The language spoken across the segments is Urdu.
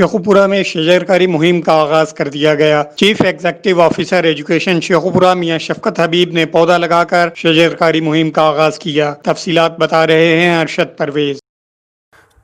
شیخوپورہ میں شجرکاری مہم کا آغاز کر دیا گیا۔ Chief executive officer education Sheikhupura میاں شفقت حبیب نے پودا لگا کر شجرکاری مہم کا آغاز کیا۔ تفصیلات بتا رہے ہیں Arshad Parvez.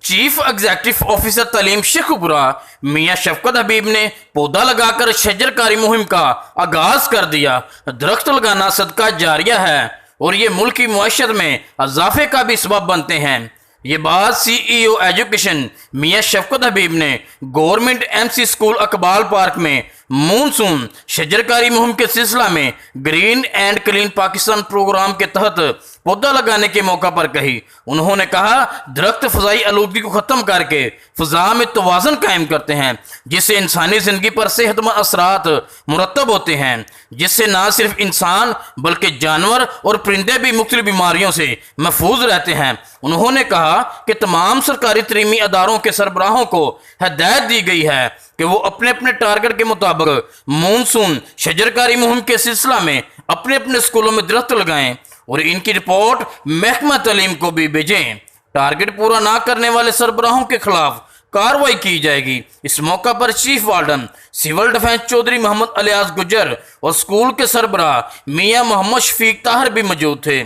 Chief executive officer تعلیم شیخوپورہ میاں شفقت حبیب نے پودا لگا کر شجرکاری مہم کا آغاز کر دیا۔ درخت لگانا صدقہ جاریہ ہے اور یہ ملک کی معیشت میں اضافے کا بھی سبب بنتے ہیں۔ یہ بات سی ای او ایجوکیشن میاں شفقت حبیب نے government M C school Iqbal park میں مونسون شجرکاری مہم کے سلسلہ میں green and clean Pakistan program کے تحت پودا لگانے کے موقع پر کہی۔ انہوں نے کہا درخت فضائی آلودگی کو ختم کر کے فضا میں توازن قائم کرتے ہیں، جس سے انسانی زندگی پر صحت مند اثرات مرتب ہوتے ہیں، جس سے نہ صرف انسان بلکہ جانور اور پرندے بھی مختلف بیماریوں سے محفوظ رہتے ہیں۔ انہوں نے کہا کہ تمام سرکاری تعلیمی اداروں کے سربراہوں کو ہدایت دی گئی ہے کہ وہ اپنے اپنے ٹارگٹ کے مطابق مونسون شجرکاری مہم کے سلسلہ میں اپنے اپنے اسکولوں میں درخت لگائیں اور ان کی رپورٹ محکمہ تعلیم کو بھی بھیجیں۔ ٹارگٹ پورا نہ کرنے والے سربراہوں کے خلاف کارروائی کی جائے گی۔ اس موقع پر chief warden civil defence Chaudhry Muhammad Ilyas Gujjar اور اسکول کے سربراہ میاں محمد شفیق طاہر بھی موجود تھے۔